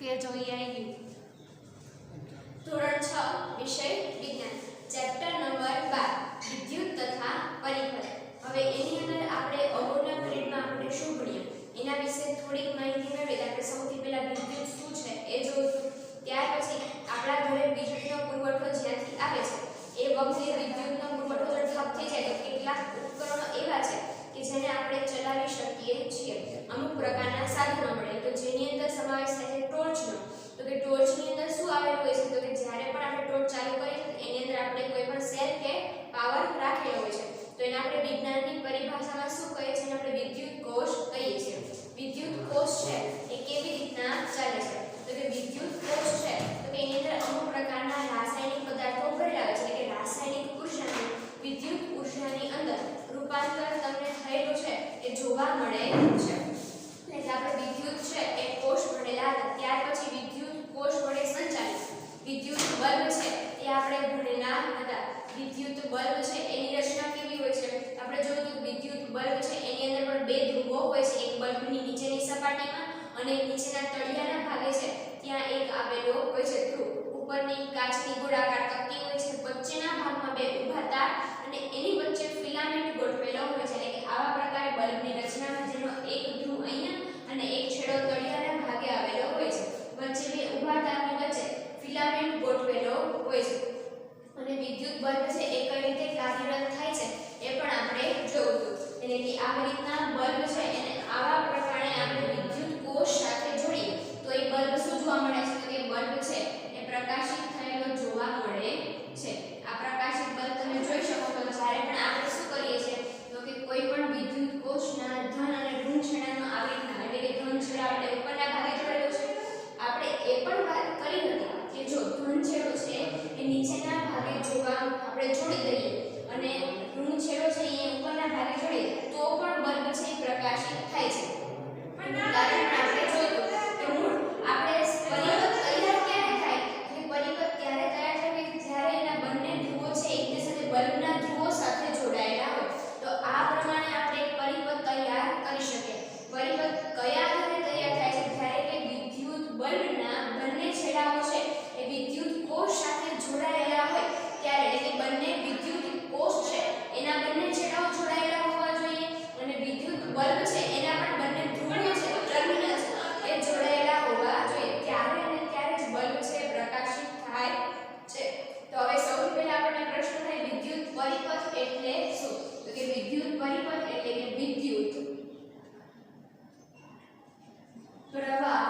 કે જોઈએ આવી ધોરણ 6 વિષય વિજ્ઞાન ચેપ્ટર નંબર 12 વિદ્યુત તથા પરિપથ. હવે એની અંદર આપણે અગાઉના પીરિયડમાં આપણે શું ભણ્યા એના વિશે થોડીક માહિતી મેળવી. આપણે સૌથી પહેલા વિદ્યુત શું છે એ જોઈશું. ત્યાર પછી આપણા ઘરે વીજળીનો પુરવઠો જ્યાંથી આવે છે એ વખતે વિદ્યુતનો પુરવઠો જો ઠપ થઈ જાય તો કેટલાક ઉપકરણો એવા છે કે જેને આપણે ચલાવી શકીએ છીએ. અમુક પ્રકારના સાધનો મળે તો જેની અંદર સમાવેશ થાય છે ટોર્ચનો. તો કે ટોર્ચની અંદર શું આવેલું હોય છે તો કે જ્યારે પણ આપણે ટોર્ચ ચાલુ કરીએ એની અંદર આપણે કોઈ પણ સેલ કે પાવર રાખેલો હોય છે. તો એને આપણે વિજ્ઞાનની પરિભાષામાં શું કહીએ છીએ? આપણે વિદ્યુત કોષ કહીએ છીએ. વિદ્યુત કોષ છે એ કેવી રીતના ચાલે છે તો કે વિદ્યુત કોષ છે તો કે એની અંદર અમુક પ્રકારના રાસાયણિક પદાર્થો ભરેલા હોય છે. એટલે કે રાસાયણિક ઉર્જાને વિદ્યુત ઉર્જાની અંદર રૂપાંતર તમને થયેલું છે એ જોવા મળે છે. એટલે આપણે વિદ્યુત છે એ કોષ ભણેલા હતા. ત્યાર પછી વિદ્યુત કોષ વડે સંચાલિત વિદ્યુત બલ્બ છે એ આપણે ભણેલા હતા. વિદ્યુત બલ્બ છે એની રચના કેવી હોય છે? આપણે જોયું કે વિદ્યુત બલ્બ છે એની અંદર પણ બે ધ્રુવો હોય છે. એક બલ્બની નીચેની સપાટીમાં અને નીચેના તળિયાના ભાગે છે ત્યાં એક આવેલો હોય છે ધ્રુવ. ઉપરની કાચની ગોળાકાર તકતી હોય છે. વચ્ચેના ભાગમાં બે ઊભા તાર અને એની વચ્ચે ફિલામેન્ટ ગોઠવેલો હોય છે. એટલે કે આવા પ્રકારે બલ્બની રચનામાં જેનો એક ધ્રુવ અહીંયા અને એક છેડો તળિયાના ભાગે આવેલો હોય છે. વચ્ચે બે ઊભા તારની વચ્ચે ફિલામેન્ટ ગોઠવેલો હોય છે. અને વિદ્યુત બલ્બ છે એ કઈ રીતે કાર્યરત થાય છે એ પણ આપણે જોયું. એટલે કે આવી રીતના બલ્બ છે એને આવા પ્રકારે આપણે વિદ્યુત કોષ સાથે જોડીએ તો એ બલ્બ શું જોવા મળે છે? તો કે બલ્બ છે એ પ્રકાશિત થયેલો જોવા મળે છે. આ પ્રકાશિત બલ્બ તમે જોઈ શકો છો. જ્યારે પણ આપણે શું કરીએ છીએ તો કે કોઈ પણ વિદ્યુત કોષના ધન અને ઋણ છેડાનો આવી રીતના એટલે કે ધન છેડો આપણે ઉપરના ભાગે જોડેલો છે. આપણે એ પણ વાત કરી હતી કે જો ધન છેડો છે એ નીચેના ભાગે જોવા આપણે જોડી દઈએ અને ઋણ છેડો છે એ ઉપરના ભાગે જોડીએ તો પણ બલ્બ છે એ પ્રકાશિત થાય છે. કારણ આપણે જોયું કે મૂળ આપણે પરિપથ તૈયાર ક્યારે થાય કે પરિપથ ત્યારે તૈયાર થાય કે જ્યારે એના બંને ધ્રુવો છે એકબીજા સાથે બલ્બના ધ્રુવો સાથે જોડાયેલા હોય. તો આ પ્રમાણે આપણે એક પરિપથ તૈયાર કરી શકીએ. પરિપથ કયા આધારે તૈયાર થાય છે? જ્યારે કે વિદ્યુત બલ્બના બંને છેડાઓ છે એ વિદ્યુત કોષ સાથે જોડાયેલા હોય ત્યારે. એટલે કે બંને વિદ્યુત કોષ છે એના બંને છેડાઓ જોડાયેલા હોવા જોઈએ અને વિદ્યુત બલ્બ છે એના પણ બંને ધ્રુવો છે ટર્મિનલ છે એ જોડાયેલા હોવા જોઈએ. ત્યારે અને ત્યારે જ બલ્બ છે પ્રકાશિત થાય છે. તો હવે સૌથી પહેલા આપણને પ્રશ્ન થાય વિદ્યુત પરિપથ એટલે શું? તો કે વિદ્યુત પરિપથ એટલે કે વિદ્યુત પ્રવાહ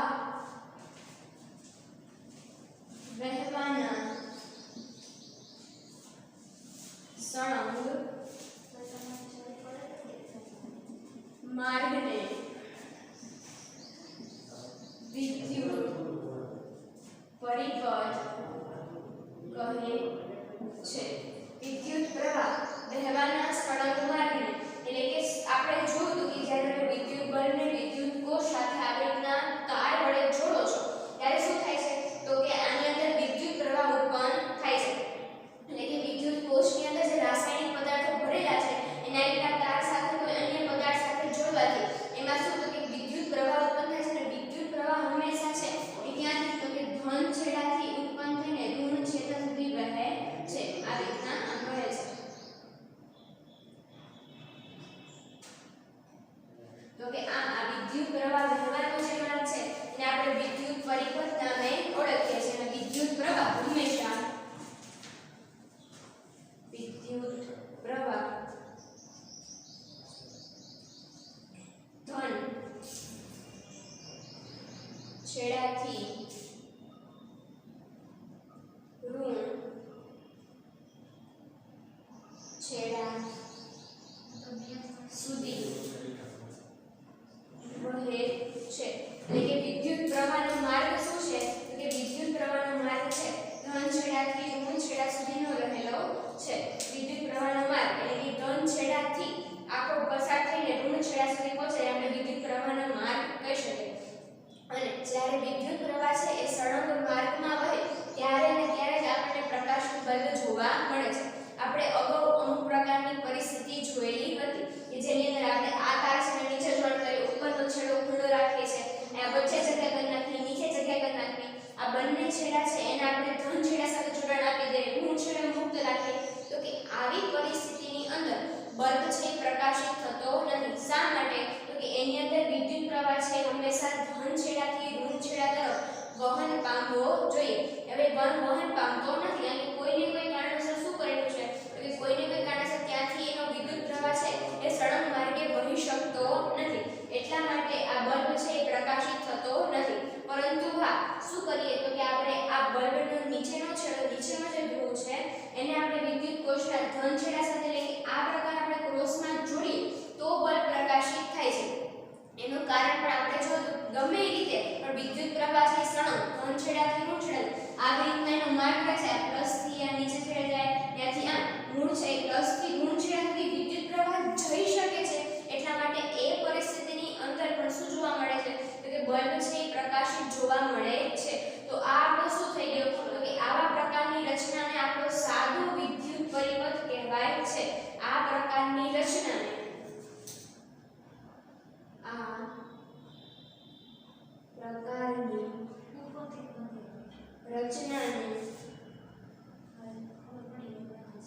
વહેવાના સળંગ માર્ગને વિદ્યુત પરિપથ કહે છે. વિદ્યુત પ્રવાહ વહેવાના સળંગ માર્ગને એટલે કે આપણે જોયું કે જ્યારે તમે વિદ્યુત બલ્બને વિદ્યુત કોષ સાથે આવી રીતના તાર વડે જોડો છો ત્યારે શું થાય છે તો કે આની અંદર વિદ્યુત પ્રવાહ ઉત્પન્ન થાય છે. એટલે કે વિદ્યુત કોષની અંદર જે રાસાયણિક પદાર્થો ભરેલા છે એના એકલા તાર સાથે કોઈ અન્ય પદાર્થ સાથે જોડવાથી એમાં શું તો કે વિદ્યુત પ્રવાહ ઉત્પન્ન થાય છે. અને વિદ્યુત પ્રવાહ હંમેશા છે એ ક્યાંથી તો કે ધન છેડાથી ઉત્પન્ન થઈને ઋણ છેડા સુધી વહે છે. આ રીતના વહે છે. તો કે આ વિદ્યુત પ્રવાહ વહેવાનો જે માર્ગ છે એને આપણે વિદ્યુત પરિપથ નામે ઓળખીએ છીએ. અને વિદ્યુત પ્રવાહ હંમેશા વિદ્યુત પ્રવાહ ધન છેડાથી ઋણ છેડા સુધી વહે છે. એટલે કે વિદ્યુત પ્રવાહનો માર્ગ શું છે તો કે વિદ્યુત પ્રવાહનો માર્ગ છે ધન છેડાથી ઋણ છેડા સુધીનો રહેલો છે. વિદ્યુત પ્રવાહનો માર્ગ એટલે કે ધન છેડાથી આખો પસાર થઈને ઋણ છેડા સુધી પહોંચે આપણે વિદ્યુત પ્રવાહનો માર્ગ કહી શકીએ. અને જ્યારે વિદ્યુત પ્રવાહ છે એ સળંગ માર્ગમાં વહે ત્યારે અને ત્યારે જ આપણને પ્રકાશિત બલ્બ જોવા મળે છે. આપણે અગાઉ અમુક પ્રકારની પરિસ્થિતિ જોયેલી હતી કે જેની અંદર આપણે આ તાર છે નીચે જોડ કરી ઉપરનો છેડો ખુલ્લો રાખીએ છીએ, આ વચ્ચે જગ્યા કરી નાખી, નીચે જગ્યા કરી નાખી પામવો જોઈએ. હવે બલ્બ વહન પામતો નથી અને કોઈને કોઈ કારણસર શું કરેલું છે તો કે કોઈને કોઈ કારણસર ત્યાંથી એનો વિદ્યુત પ્રવાહ છે એ સળંગ માર્ગે વહી શકતો નથી. એટલા માટે આ બલ્બ છે એ પ્રકાશિત થતો નથી. પરંતુ હા શું કરીએ તો કે આપણે આ બલ્બનો નીચેનો જે ધ્રુવ છે એને આપણે વિદ્યુત કોષના ધન છેડા સાથે એટલે કે આ પ્રકાર આપણે ક્રોસમાં જોડીએ તો બલ્બ પ્રકાશિત થાય છે. એનું કારણ પણ આપણે જોયું ગમે એ રીતે પણ વિદ્યુત પ્રવાહ છે સળંગ ધન છેડાથી ઋણ છેડા આવી રીતના એનો માર્ગ રહે છે. પ્લસ થી આ નીચે છેડે જાય ત્યાંથી આ મૂળ છે પ્લસ થી ઋણ છેડા સુધી વિદ્યુત પ્રવાહ જઈ શકે છે. એટલા માટે એ પરિસ્થિતિની અંદર પણ શું જોવા મળે છે તો કે બલ્બ છે એ પ્રકાશિત જોવા મળે છે. તો આ આપણો શું થઈ ગયો તો કે આવા પ્રકારની રચનાને આપણો સાદો વિદ્યુત પરિપથ કહેવાય છે. આ પ્રકારની રચનાને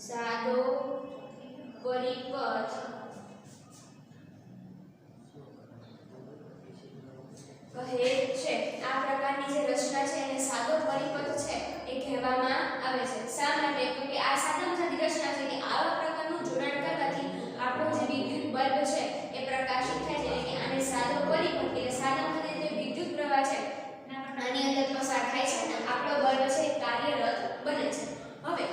સાદો પરિપથ કહે છે. આ પ્રકારની જે રચના છે એને સાદો પરિપથ છે એ કહેવામાં આવે છે. શા માટે તો કે આ સાદામાં સાદી રચના છે કે આવા પ્રકારનું જોડાણ કરવાથી આપણો જે વિદ્યુત બલ્બ છે એ પ્રકાશિત થાય છે. કે આને સાદો પરિપથ એટલે સાદામાં સાદી જે વિદ્યુત પ્રવાહ છે આની અંદર પસાર થાય છે અને આપણો બલ્બ છે કાર્યરત બને છે. હવે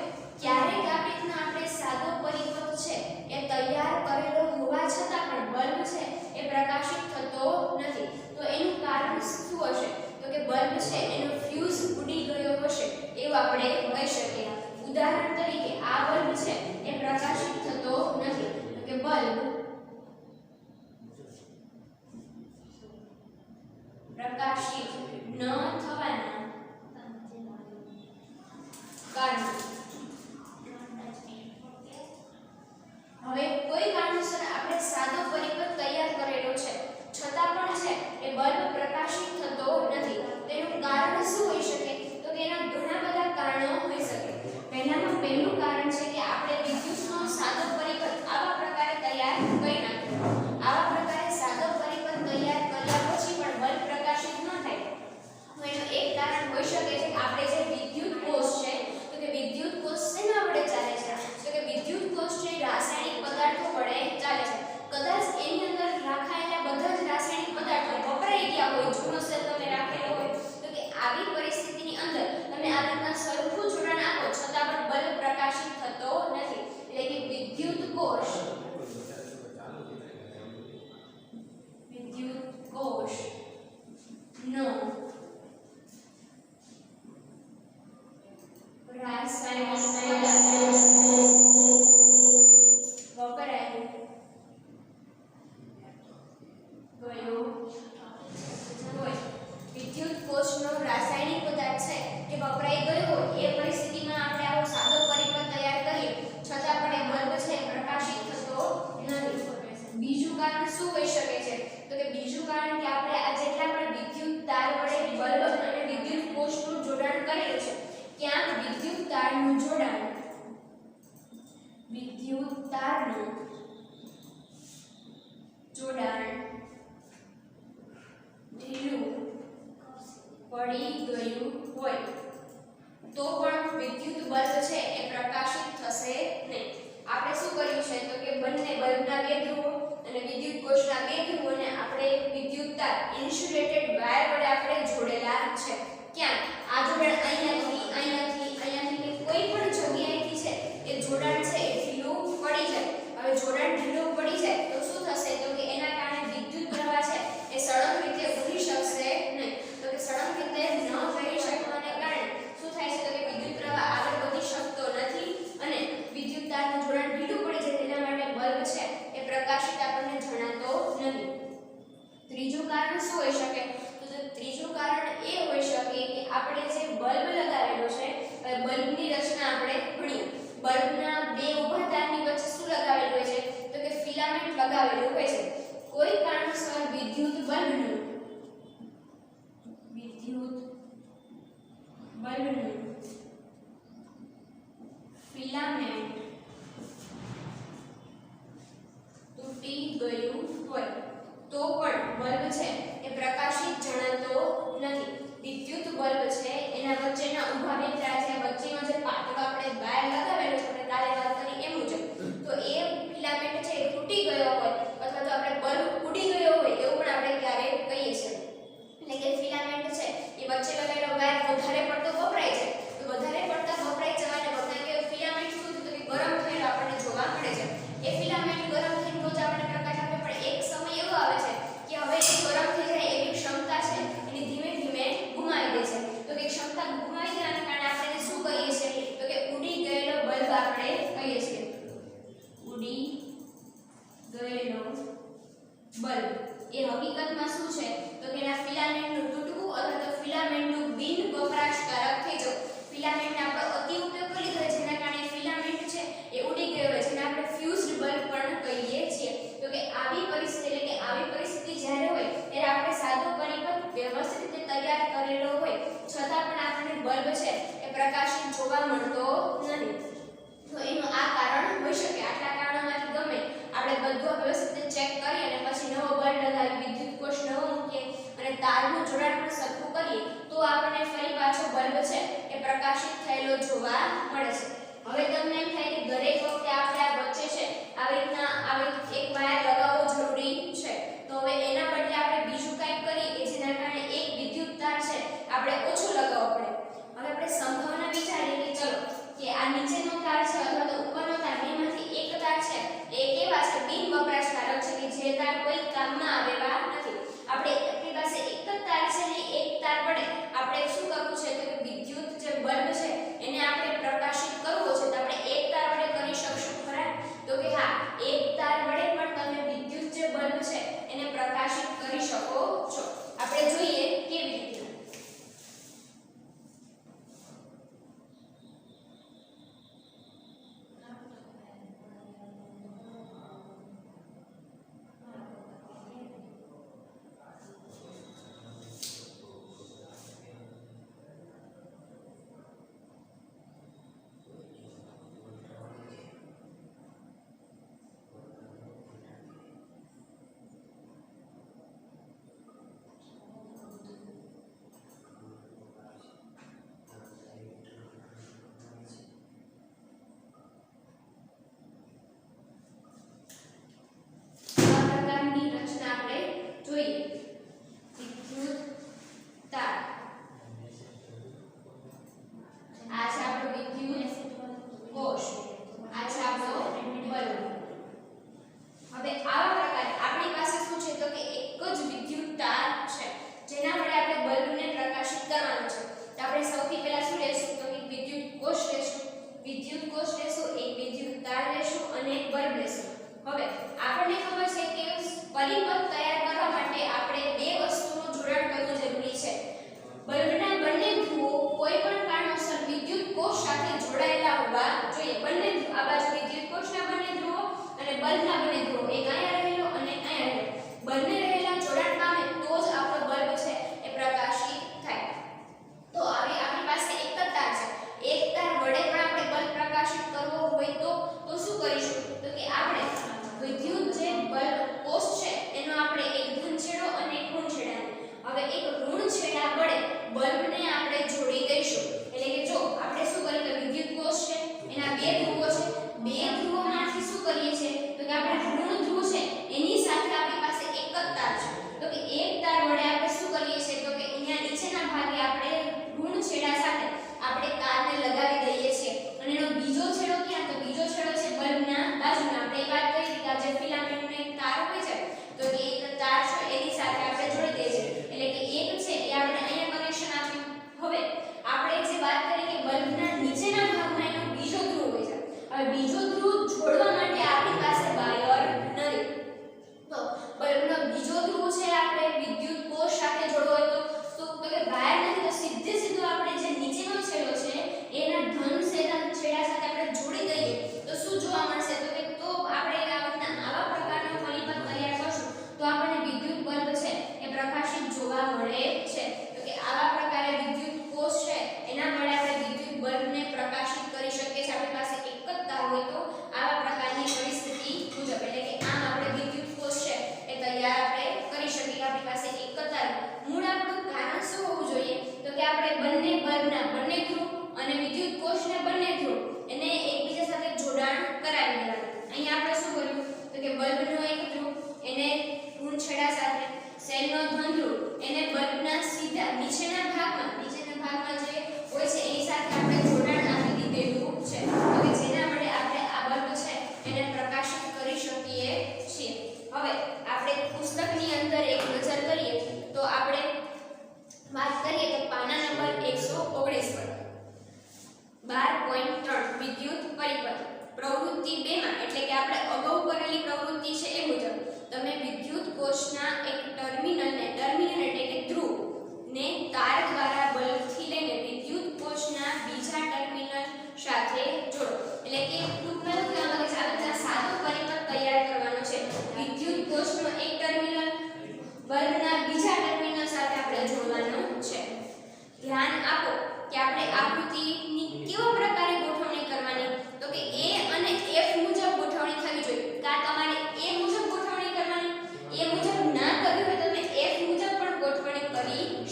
ક્યારેક આ રીતના આપણે સાદો પરિપથ છે એ તૈયાર કરેલો હોવા છતાં પણ બલ્બ છે એ પ્રકાશિત થતો નથી. તો એનું કારણ શું હશે તો કે બલ્બ છે એનો ફ્યુઝ ઉડી ગયો હશે એવું આપણે કહી શકીએ. ઉદાહરણ તરીકે આ બલ્બ છે એ પ્રકાશિત થતો નથી તો કે બલ્બ પ્રકાશિત ન થવાના કારણ હવે કોઈ કારણસર આપણે સાદો પરિપથ તૈયાર કરેલો છે છતાં પણ છે એ બલ્બ પ્રકાશિત થતો નથી. તેનું કારણ શું હોઈ શકે તો કે એના ઘણા બધા કારણો હોઈ શકે. પહેલું કારણ છે કે આપણે વિદ્યુતનો સાદો પરિપથ આવા પ્રકારે તૈયાર કરી નાખ્યો. આવા પ્રકારે સાદો પરિપથ તૈયાર કર્યા પછી પણ બલ્બ પ્રકાશિત ન થાય તો એનું એક કારણ હોઈ શકે છે કે આપણે જે વિદ્યુત કોષ છે તો કે વિદ્યુત કોષ શેના વડે ચાલે છે તો કે વિદ્યુત કોષ છે રાસાયણિક પદાર્થો વડે ચાલે છે. કદાચ એની અંદર રાખાયેલા બધા જ રાસાયણિક પદાર્થો વપરાઈ ગયા હોય જૂનો સેલ તમે રાખેલો હોય તો કે આવી પરિસ્થિતિની અંદર તમે આ રીતના સરખું જોડાણ આપો છતાં પણ બલ્બ પ્રકાશિત થતો નથી. એટલે કે વિદ્યુત કોષ નો રાસાયણિક વપરાય ગયો હોય વિદ્યુત કોષનો રાસાયણિક પદાર્થ છે એ વપરાઈ ગયો હોય એ પરિસ્થિતિમાં આપણે આવો સાદો પરિપથ તૈયાર કરીએ છતાં પણ એ બલ્બ છે પ્રકાશિત થતો નથી. બીજું કારણ શું હોઈ શકે છે તો કે બીજું કારણ કે આપણે આ જેટલા પણ વિદ્યુત તાર વડે બલ્બ અને વિદ્યુત કોષનું જોડાણ કરેલું છે ક્યાંક વિદ્યુત તારનું જોડાણ ઢીલું પડી ગયું હોય તો પણ વિદ્યુત બલ્બ છે એ પ્રકાશિત થશે નહીં. આપણે શું કર્યું છે તો કે બંને બલ્બના બે ધ્રુવો અને વિદ્યુત કોષના બે ધ્રુવોને આપણે વિદ્યુત તાર ઇન્સ્યુલેટેડ વાયર વડે આપણે જોડેલા છે. ક્યાં આ જોડાણ અહીંયાથી કોઈ પણ જગ્યાએથી છે એ જોડાણ છે એ ઢીલું પડી જાય. હવે જોડાણ ઢીલું પડી જાય તો શું થશે તો કે એના કારણે વિદ્યુત પ્રવાહ છે એ સળંગ રીતે વહી શકશે નહીં. તો કે સળંગ રીતે ન વહી શકવાને કારણે શું થાય છે તો કે વિદ્યુત પ્રવાહ આગળ વધી શકતો નથી અને વિદ્યુત તારનું જોડાણ ઢીલું પડી જાય તેના માટે બલ્બ છે એ પ્રકાશિત આપણને જણાતો નથી. ત્રીજું કારણ શું હોઈ શકે તો ત્રીજું કારણ એ હોઈ શકે કે આપણે જે બલ્બ લગાવેલો છે બલ્બની રચના આપણે ભણીએ. બલ્બના બે ઊભા તારની વચ્ચે શું લગાવેલું હોય છે તો કે ફિલામેન્ટ લગાવેલું હોય છે. કોઈ કારણસર વિદ્યુત બલ્બનું ફિલામેન્ટ તૂટી ગયું હોય તો પણ બલ્બ છે એ પ્રકાશિત જણાતો નથી. વિદ્યુત બલ્બ છે એના વપરાશકારક થઈ જવું. ફિલામેન્ટને આપણે અતિ ઉપયોગ કરી લીધો જેના કારણે ફિલામેન્ટ છે એ ઉડી ગયો હોય જેને આપણે ફ્યુઝડ બલ્બ પણ કહીએ છીએ. તો કે આવી પરિસ્થિતિ જ્યારે હોય ત્યારે આપણે સાદો પરિપથ વ્યવસ્થિત રીતે તૈયાર કરેલો હોય છતાં પણ આપણને બલ્બ છે એ પ્રકાશિત જોવા મળતો નથી. તો એનું આ કારણ હોઈ શકે. આટલા કારણોમાંથી ગમે આપણે બધું વ્યવસ્થિત ચેક કરી અને પછી નવો બલ્બ લગાવી વિદ્યુત કોષ નવો મૂકીએ અને તારનું જોડાણ પણ સરખું કરીએ તો આપણને ફરી પાછો બલ્બ છે એ પ્રકાશિત થયેલો જોવા મળે છે. હવે તમને એમ થાય કે દરેક વખતે આપણે આ વચ્ચે છે આવી એક વાયર લગાવવો જરૂરી છે. તો હવે એના બદલે આપણે બીજું કંઈક કરીએ કે જેના કારણે એક વિદ્યુત તાર છે આપણે ઓછો લગાવવો પડે. હવે આપણે સંભાવના વિચારીએ કે ચલો કે આ નીચેનો તાર છે અથવા તો ઉપરનો તાર બેમાંથી એક તાર છે એ કેવા છે બિન વપરાશકારક છે કે જે તાર કોઈ કામમાં આવેલા નથી. આપણી પાસે એક જ તાર છે ને એક તાર વડે આપણે શું કરવું છે કે વિદ્યુત જે બલ્બ છે એને આપણે પ્રકાશિત કરવો છે તો આપણે એક તાર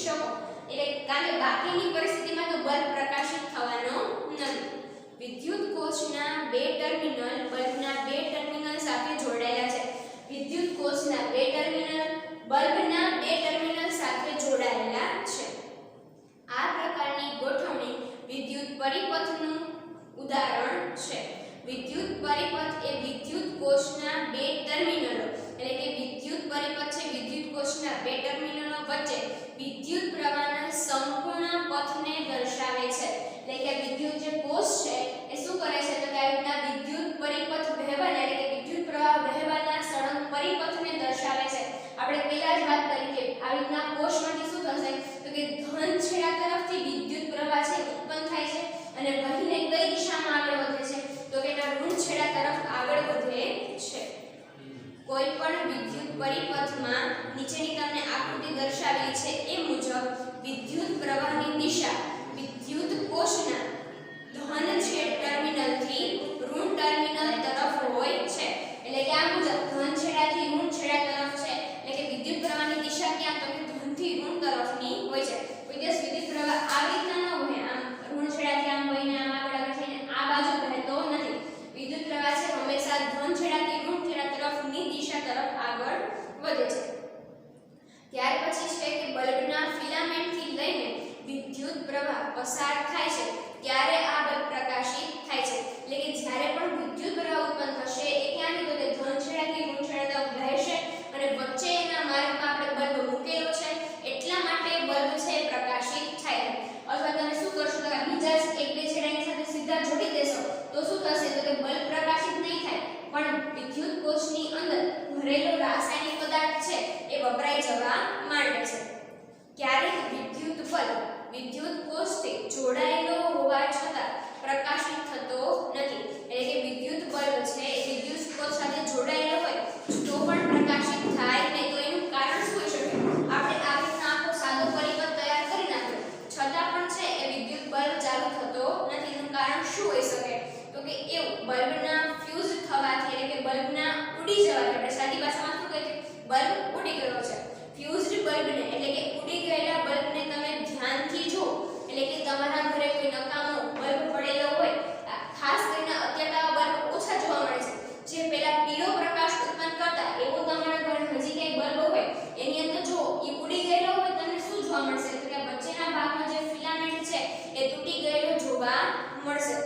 શકો, એટલે કારણ કે બાકીની પરિસ્થિતિમાં તો બલ્બ પ્રકાશિત થવાનો નથી. વિદ્યુત કોષના બે ટર્મિનલ બલ્બના બે ટર્મિનલ સાથે જોડાયેલા છે. વિદ્યુત કોષના બે ટર્મિનલ બલ્બના બે ટર્મિનલ સાથે જોડાયેલા છે. આ પ્રકારની ગોઠવણી વિદ્યુત પરિપથનું ઉદાહરણ છે. વિદ્યુત પરિપથ એ વિદ્યુત કોષના બે ટર્મિનલો એટલે કે વિદ્યુત પરિપથ છે વિદ્યુત કોષના બે ટર્મિનલો વચ્ચે વિદ્યુત પ્રવાહના સંપૂર્ણ પથને દર્શાવે છે. એટલે કે વિદ્યુત જે કોષ છે એ શું કરે છે તો કે આ રીતના વિદ્યુત પરિપથ વહેવાના એટલે કે વિદ્યુત પ્રવાહ વહેવાના સળંગ પરિપથને દર્શાવે છે. આપણે પહેલા જ વાત કરી કે આ રીતના કોષમાંથી શું થશે તો કે ધન છેડા તરફથી વિદ્યુત પ્રવાહ છે ઉત્પન્ન થાય છે અને વહીને કઈ દિશામાં આગળ વધે છે તો કે એના ઋણ છેડા તરફ આગળ વધે છે. કોઈ પણ વિદ્યુત પરિપથમાં નીચેની તમને આકૃતિ દર્શાવેલી છે એ મુજબ વિદ્યુત પ્રવાહની દિશા વિદ્યુત કોષના ધન છેડ ટર્મિનલથી ઋણ ટર્મિનલ તરફ હોય છે. એટલે કે આ મુજબ ધન છેડાથી ઋણ છેડા તરફ છે એટલે કે વિદ્યુત પ્રવાહની દિશા ક્યાં તો કે ધનથી ઋણ તરફની હોય છે. કોઈ દિવસ વિદ્યુત પ્રવાહ આવી રીતના ન હોય આમ ઋણ છેડાથી આમ વહીને આમ આગળ થઈને આ બાજુ વહેતો નથી. વિદ્યુત પ્રવાહ છે હંમેશા ધન છેડાથી ઋણ છેડા તરફની દિશા તરફ આગળ વધે છે. ત્યાર પછી છે કે બલ્બના ફિલામેન્ટથી લઈને વિદ્યુત પ્રવાહ પસાર થાય છે ત્યારે આ બલ્બ પ્રકાશિત થાય છે. એટલે કે જ્યારે પણ વિદ્યુત પ્રવાહ ઉત્પન્ન થશે એ ક્યાંથી તો કે ધન છેડાથી ઋણ છેડા તરફ વહેશે અને વચ્ચે એના માર્ગમાં આપણે બલ્બ મૂકેલો છે એટલા માટે બલ્બ છે પ્રકાશિત થાય છે. અથવા તમે શું કરશો તો બીજા જ એક બે છેડાની સાથે સીધા જોડી દેશો તો શું થશે તો કે બલ્બ પ્રકાશિત નહીં થાય પણ વિદ્યુત કોષની અંદર ભરેલો રાસાયણિક પદાર્થ છે એ વપરાઈ જવા માંડે છે. ક્યારેક વિદ્યુત બલ્બ વિદ્યુત કોષથી જોડાયેલો હોવા છતાં પ્રકાશિત થતો નથી. એટલે કે વિદ્યુત બલ્બ છે એ વિદ્યુત કોષ સાથે જોડાયેલો હોય તો પણ પ્રકાશિત થાય નહીં. તો એનું કારણ શું હોઈ શકે? આપણે આ રીતના આખો સાદો પરિપથ તૈયાર કરી નાખ્યો છતાં પણ છે એ વિદ્યુત બલ્બ ચાલુ થતો નથી. એનું કારણ શું હોઈ શકે તો કે એવું બલ્બના ફ્યુઝ થવાથી એટલે કે બલ્બના ઉડી જવાથી આપણે સાદી ભાષામાં શું કહીએ બલ્બ ઉડી ગયો છે. ફ્યુઝડ બલ્બને એટલે કે ઉડી ગયેલા બલ્બને તમે ધ્યાનથી જો એટલે કે તમારા ઘરે કોઈ નકામો બલ્બ પડેલો હોય ખાસ કરીને અત્યારે આ બલ્બ ઓછા જોવા મળે છે. જે પેલા પીળો પ્રકાશ ઉત્પન્ન કરતા એવો તમારા ઘરે હજી ક્યાંય બલ્બ હોય એની અંદર જો એ ઉડી ગયેલો હોય તમને શું જોવા મળશે તો કે વચ્ચેના ભાગનો જે ફિલામેન્ટ છે એ તૂટી ગયેલો જોવા મળશે.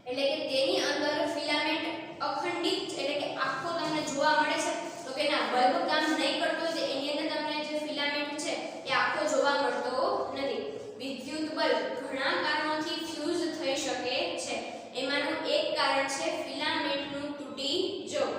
એટલે કે તેની અંદર ફિલામેન્ટ અખંડિત એટલે કે આખો તમને જોવા મળે છે તો કે ના બલ્બ કામ નહીં કરતો તો એની અંદર તમને જે ફિલામેન્ટ છે એ આખો જોવા મળતો નથી. વિદ્યુત બલ્બ ઘણા કારણોથી ફ્યુઝ થઈ શકે છે. એમાંનું એક કારણ છે ફિલામેન્ટનું તૂટી જવું.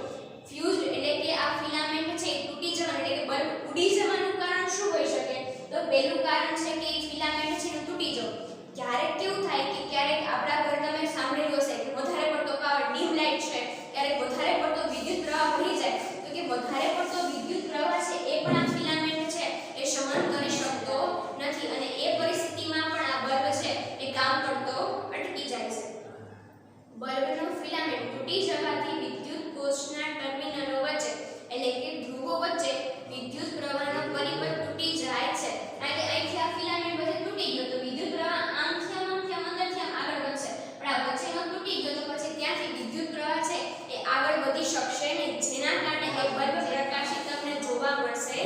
ફ્યુઝ એટલે કે આ ફિલામેન્ટ છે એ તૂટી જવાનું એટલે કે બલ્બ ઉડી જવાનું કારણ શું હોઈ શકે તો પહેલું કારણ છે કે એ ફિલામેન્ટ છે એ તૂટી જવું. ક્યારેક કેવું થાય કે ક્યારેક આપણા ઘરે તમે સાંભળ્યું હશે કે વધારે પડતો પાવર ડીમ લાઇટ છે ક્યારેક વધારે પડતો વિદ્યુત પ્રવાહ વહી જાય તો કે વધારે પડતો વિદ્યુત પ્રવાહ છે એ પણ આ ફિલામેન્ટ છે એ સહન કરી શકતો નથી અને એ પરિસ્થિતિમાં પણ આ બલ્બ છે એ કામ કરતો અટકી જાય છે. બલ્બનો ફિલામેન્ટ તૂટી જવાથી વિદ્યુત કોષના ટર્મિનલો વચ્ચે એટલે કે ધ્રુવો વચ્ચે વિદ્યુત પ્રવાહનો પરિપથ તૂટી જાય છે. કારણ કે અહીંથી આ ફિલામેન્ટ બધે તૂટી ગયો તો વિદ્યુત પ્રવાહ આમથી આમ અંદરથી આમ આગળ વધશે પણ આ વચ્ચેનો તૂટી ગયો તો પછી ત્યાંથી વિદ્યુત પ્રવાહ છે એ આગળ વધી શકશે નહીં જેના કારણે એ બલ્બ પ્રકાશિત તમને જોવા મળશે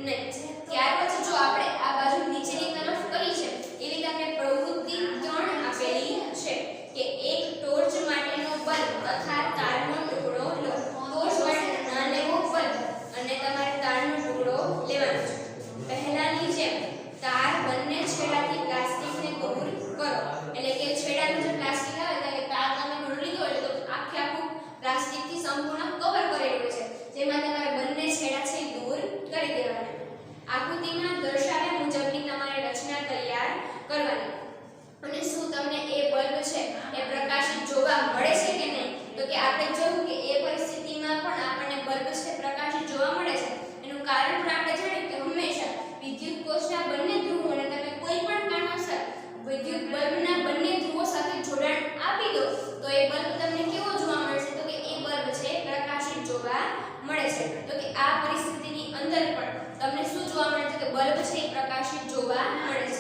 નહીં. ત્યાર પછી જો આપણે આ બાજુ નીચેની તરફ કરી છે એવી તમને પ્રવૃત્તિ 3 આપેલી છે કે એક ટોર્ચ માટેનો બલ્બ તથા તારનો ટુકડો લો. ટોર્ચ માટે નાનો બલ્બ અને તમારે તારનો ટુકડો લેવાનો છે. પહેલાની જેમ તાર બંને છેડાથી પ્લાસ્ટિકને દૂર કરો. એટલે કે છેડાનું જે પ્લાસ્ટિક આવે એટલે તાર તમે ઘણો લીધો એટલે તો આખું પ્લાસ્ટિકથી સંપૂર્ણ કવર કરેલું છે જેમાં તમારે બંને છેડા છે દૂર કરી દેવાના. આકૃતિમાં દર્શાવ્યા મુજબની તમારે રચના તૈયાર કરવાની. અને શું તમને એ બલ્બ છે એ પ્રકાશિત જોવા મળે છે કે નહીં તો કે આપણે જોયું કે એ પરિસ્થિતિમાં પણ આપણને બલ્બ છે પ્રકાશિત જોવા મળે છે. એનું કારણ પણ આપણે જાણ્યું કે હંમેશા વિદ્યુત કોષના બંને ધ્રુવોને તમે કોઈ પણ કારણોસર વિદ્યુત બલ્બના બંને ધ્રુવો સાથે જોડાણ આપી દો તો એ બલ્બ તમને કેવો જોવા મળશે તો કે એ બલ્બ છે પ્રકાશિત જોવા મળે છે. તો કે આ પરિસ્થિતિની અંદર પણ તમને શું જોવા મળે છે કે બલ્બ છે એ પ્રકાશિત જોવા મળે છે.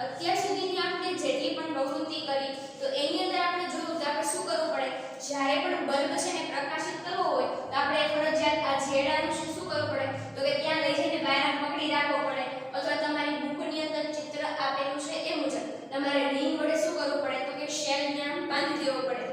અત્યાર સુધીની આપણે જેટલી પણ પ્રવૃત્તિ કરી તો એની અંદર આપણે જોયું તો આપણે શું કરવું પડે, જ્યારે પણ બલ્બ છે ને પ્રકાશિત કરવો હોય તો આપણે ફરજિયાત આ છેડાનું શું કરવું પડે તો કે ત્યાં લઈ જઈને વાયર પકડી રાખવો પડે, અથવા તમારી બુકની અંદર ચિત્ર આપેલું છે એ મુજબ તમારે રિંગ વડે શું કરવું પડે તો કે શેલ ત્યાં બાંધી દેવો પડે.